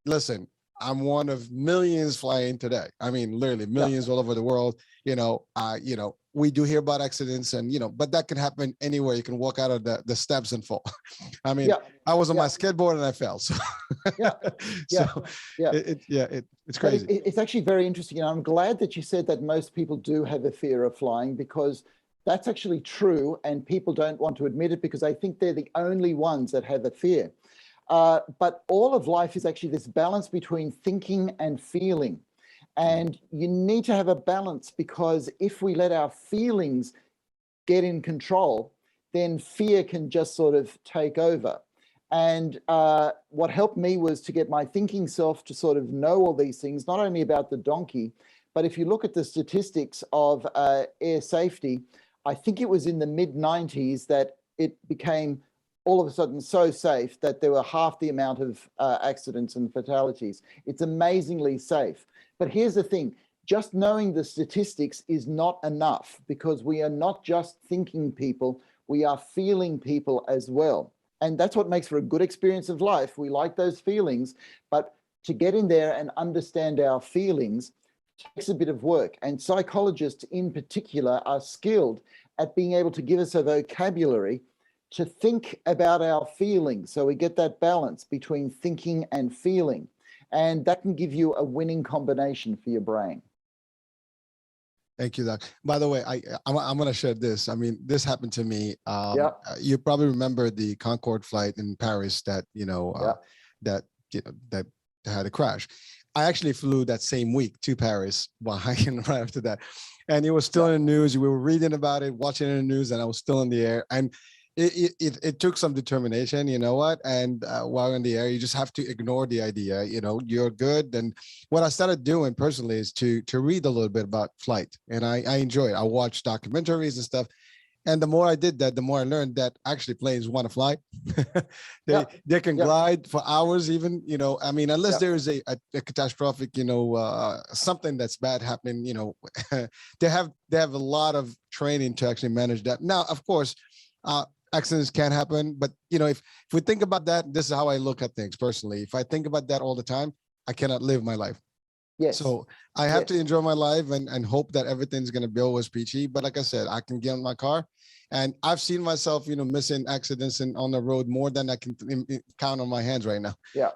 Listen, I'm one of millions flying today. I mean, literally millions all over the world. We do hear about accidents and, but that can happen anywhere. You can walk out of the steps and fall. I mean, I was on my skateboard and I fell. So, it's crazy. It's actually very interesting. And I'm glad that you said that most people do have a fear of flying, because that's actually true. And people don't want to admit it because they think they're the only ones that have a fear. But all of life is actually this balance between thinking and feeling. And you need to have a balance, because if we let our feelings get in control, then fear can just sort of take over. And what helped me was to get my thinking self to sort of know all these things, not only about the donkey, but if you look at the statistics of air safety, I think it was in the mid-90s that it became all of a sudden so safe that there were half the amount of accidents and fatalities. It's amazingly safe. But here's the thing, just knowing the statistics is not enough, because we are not just thinking people, we are feeling people as well. And that's what makes for a good experience of life. We like those feelings, but to get in there and understand our feelings takes a bit of work. And psychologists in particular are skilled at being able to give us a vocabulary to think about our feelings. So we get that balance between thinking and feeling. And that can give you a winning combination for your brain. Thank you, Doc. By the way, I'm going to share this. I mean, this happened to me. Yeah. You probably remember the Concorde flight in Paris that that had a crash. I actually flew that same week to Paris right after that, and it was still in the news. We were reading about it, watching it in the news, and I was still in the air. And it took some determination, you know what? And while in the air, you just have to ignore the idea, you're good. And what I started doing personally is to read a little bit about flight. And I enjoy it. I watch documentaries and stuff. And the more I did that, the more I learned that actually planes want to fly. They can glide for hours even, I mean, unless there is a catastrophic, something that's bad happening, they have a lot of training to actually manage that. Now, of course, accidents can happen, but if we think about that, this is how I look at things personally. If I think about that all the time, I cannot live my life. Yes. So I have to enjoy my life and hope that everything's going to be always peachy. But like I said, I can get in my car, and I've seen myself, missing accidents on the road more than I can count on my hands right now. Yeah.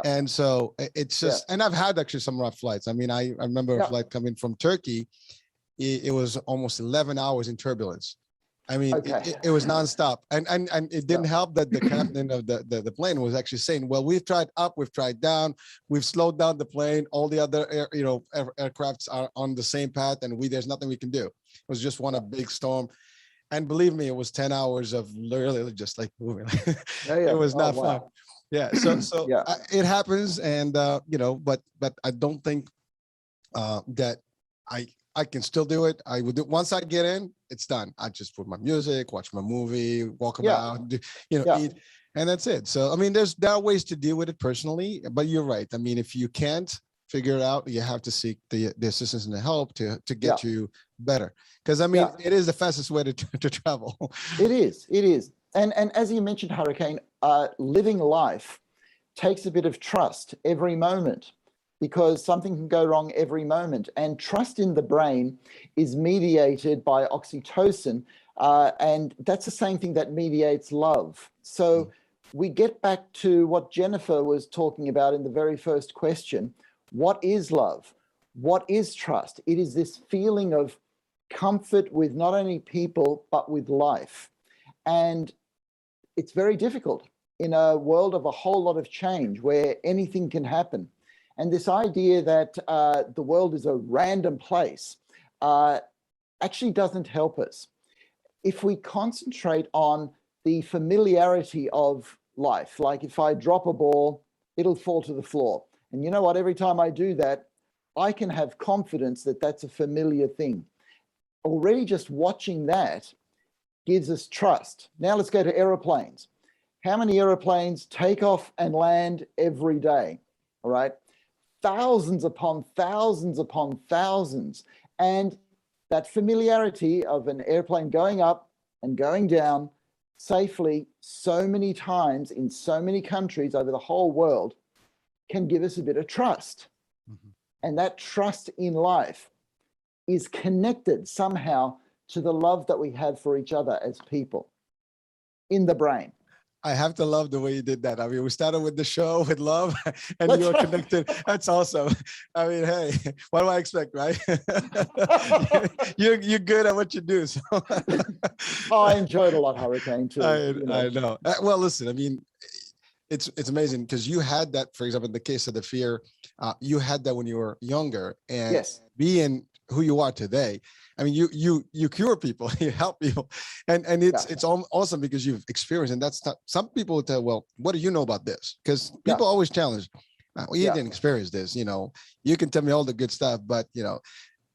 And so it's just, and I've had actually some rough flights. I mean, I remember a flight coming from Turkey. It was almost 11 hours in turbulence. I mean, it was nonstop, and it didn't help that the captain of the plane was actually saying, "Well, we've tried up, we've tried down, we've slowed down the plane. All the other aircrafts are on the same path, and there's nothing we can do." It was just a big storm, and believe me, it was 10 hours of literally just like moving. It was not fun. Yeah, so it happens, and but I don't think that I can still do it. I would do once I get in, it's done. I just put my music, watch my movie, walk about, eat, and that's it. So I mean, there are ways to deal with it personally, but you're right. I mean, if you can't figure it out, you have to seek the assistance and the help to get you better. Because I mean, it is the fastest way to travel. It is. And as you mentioned, Hurricane, living life takes a bit of trust every moment, because something can go wrong every moment. And trust in the brain is mediated by oxytocin. And that's the same thing that mediates love. So we get back to what Jennifer was talking about in the very first question. What is love? What is trust? It is this feeling of comfort with not only people, but with life. And it's very difficult in a world of a whole lot of change where anything can happen. And this idea that the world is a random place actually doesn't help us. If we concentrate on the familiarity of life, like if I drop a ball, it'll fall to the floor. And you know what? Every time I do that, I can have confidence that that's a familiar thing. Already just watching that gives us trust. Now let's go to aeroplanes. How many aeroplanes take off and land every day? All right. Thousands upon thousands upon thousands. And that familiarity of an airplane going up and going down safely so many times in so many countries over the whole world can give us a bit of trust. And that trust in life is connected somehow to the love that we have for each other as people in the brain. I have to love the way you did that. I mean, we started with the show with love, and you were connected. That's awesome. I mean, hey, what do I expect, right? You're good at what you do. So. I enjoyed a lot, Hurricane, too. I know. Well, listen, I mean, it's amazing because you had that, for example, in the case of the fear, you had that when you were younger, and being who you are today. I mean, you cure people, you help people, and it's awesome because you've experienced, and that's not, some people will tell, well, what do you know about this? Because people always challenge, well, you didn't experience this, you can tell me all the good stuff, but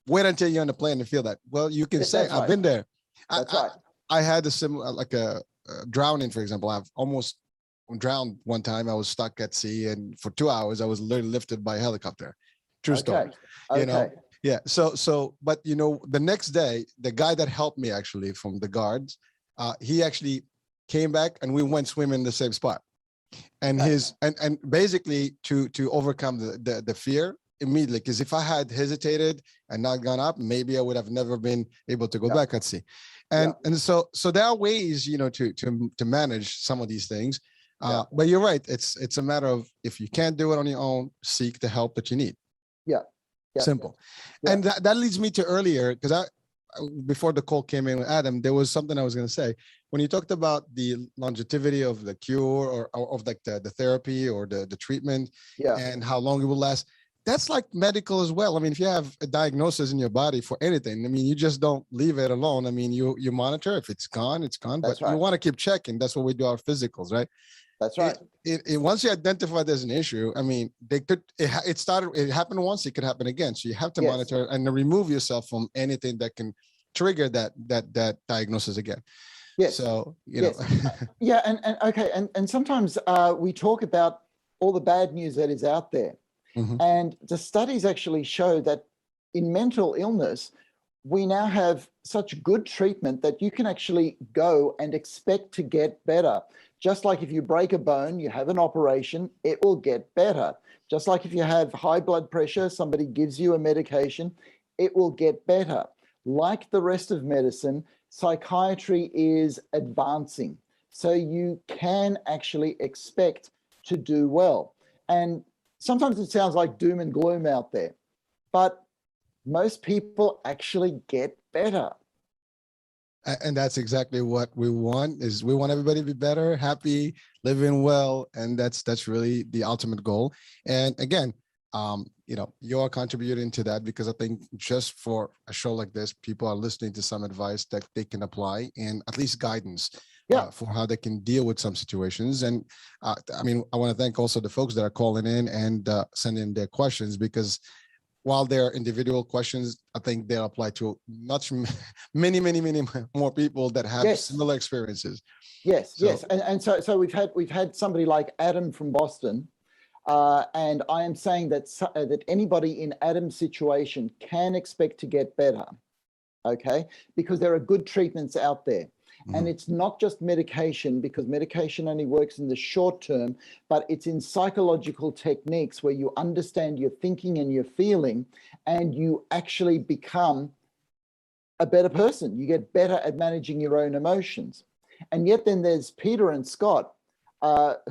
wait until you're on the plane and feel that. Well, you can say, I've been there. That's right. I had a similar, like a drowning, for example. I've almost drowned one time. I was stuck at sea, and for 2 hours, I was literally lifted by a helicopter. True story. Yeah. So, but the next day, the guy that helped me actually from the guards, he actually came back and we went swimming in the same spot. And and basically to overcome the fear immediately, because if I had hesitated and not gone up, maybe I would have never been able to go back at sea. And so there are ways, to manage some of these things. But you're right. It's a matter of, if you can't do it on your own, seek the help that you need. Yeah. Simple. Yeah. And that leads me to earlier, because before the call came in with Adam, there was something I was going to say. When you talked about the longevity of the cure, or of like the therapy or the treatment, and how long it will last, that's like medical as well. I mean, if you have a diagnosis in your body for anything, I mean, you just don't leave it alone. I mean, you monitor. If it's gone, it's gone. That's but right. you want to keep checking. That's what we do our physicals, right? That's right. Once you identify there's an issue, I mean, it happened once, it could happen again. So you have to monitor and remove yourself from anything that can trigger that diagnosis again. Yes. So, you know. Yeah. And sometimes we talk about all the bad news that is out there. Mm-hmm. And the studies actually show that in mental illness, we now have such good treatment that you can actually go and expect to get better. Just like if you break a bone, you have an operation, it will get better. Just like if you have high blood pressure, somebody gives you a medication, it will get better. Like the rest of medicine, psychiatry is advancing. So you can actually expect to do well. And sometimes it sounds like doom and gloom out there, but most people actually get better. And that's exactly what we want. Is we want everybody to be better, happy, living well, and that's really the ultimate goal. And again, you're contributing to that, because I think just for a show like this, people are listening to some advice that they can apply, and at least guidance for how they can deal with some situations. And I mean, I want to thank also the folks that are calling in and sending their questions, because while they're individual questions, I think they'll apply to many more people that have similar experiences. Yes. And so we've had somebody like Adam from Boston, and I am saying that anybody in Adam's situation can expect to get better, okay? Because there are good treatments out there. And it's not just medication, because medication only works in the short term, but it's in psychological techniques where you understand your thinking and your feeling, and you actually become a better person. You get better at managing your own emotions. And yet then there's Peter and Scott,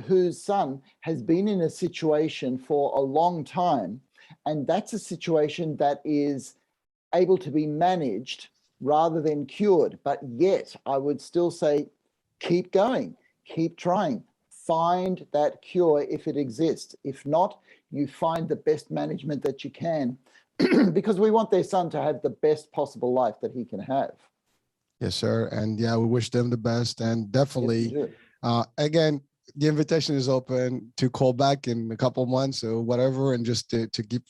whose son has been in a situation for a long time, and that's a situation that is able to be managed rather than cured. But yet I would still say, keep going, keep trying, find that cure if it exists. If not, you find the best management that you can, because we want their son to have the best possible life that he can have. Yes, sir. And we wish them the best. And definitely, again, the invitation is open to call back in a couple months or whatever, and just to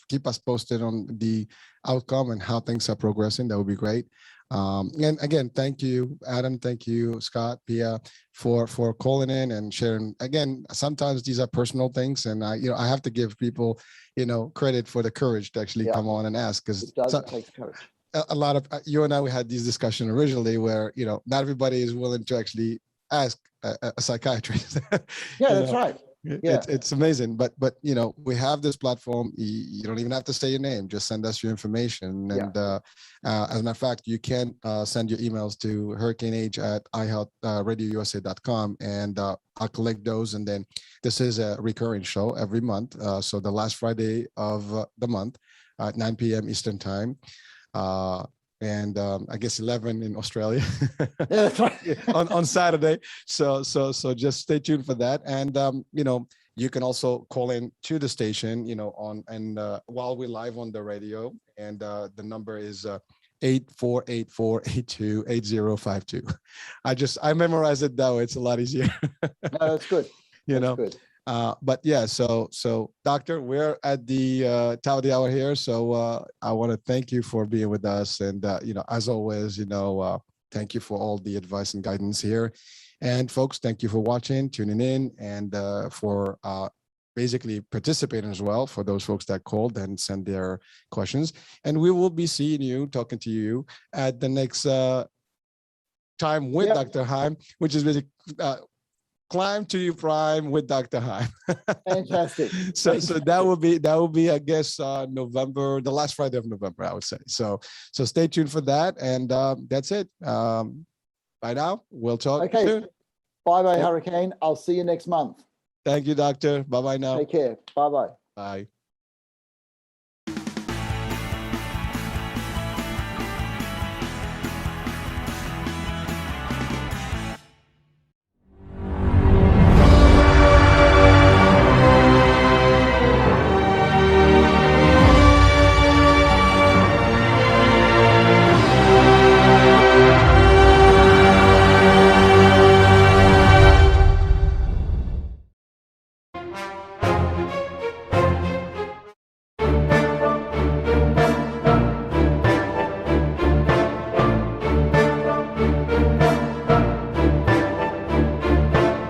keep us posted on the outcome and how things are progressing. That would be great. And again, thank you, Adam. Thank you, Scott, Pia, for calling in and sharing. Again, sometimes these are personal things, and I have to give people, credit for the courage to actually come on and ask, because it takes courage. A lot of you and I, we had this discussion originally where, not everybody is willing to actually ask a psychiatrist. That's right. It's amazing, but we have this platform. You don't even have to say your name, just send us your information. And as a matter of fact, you can send your emails to hurricaneH@ihealthradiousa.com, and I'll collect those. And then this is a recurring show every month, so the last Friday of the month at 9 p.m. Eastern time, and I guess 11 in Australia That's right. on Saturday. So just stay tuned for that. And you can also call in to the station, while we're live on the radio, and the number is 8484828052. I memorized it that way. It's a lot easier. No, that's good. Good. But so doctor, we're at the top of the hour here. So I want to thank you for being with us. And, as always, thank you for all the advice and guidance here. And folks, thank you for watching, tuning in, and for basically participating as well, for those folks that called and sent their questions. And we will be seeing you, talking to you at the next time with Dr. Heim, which is basically Climb to Your Prime with Dr. Heim. Fantastic. So that will be I guess November, the last Friday of November, I would say. So stay tuned for that, and that's it. Bye now. We'll talk soon. Bye, Hurricane. I'll see you next month. Thank you, doctor. Bye-bye now. Take care. Bye bye. Bye.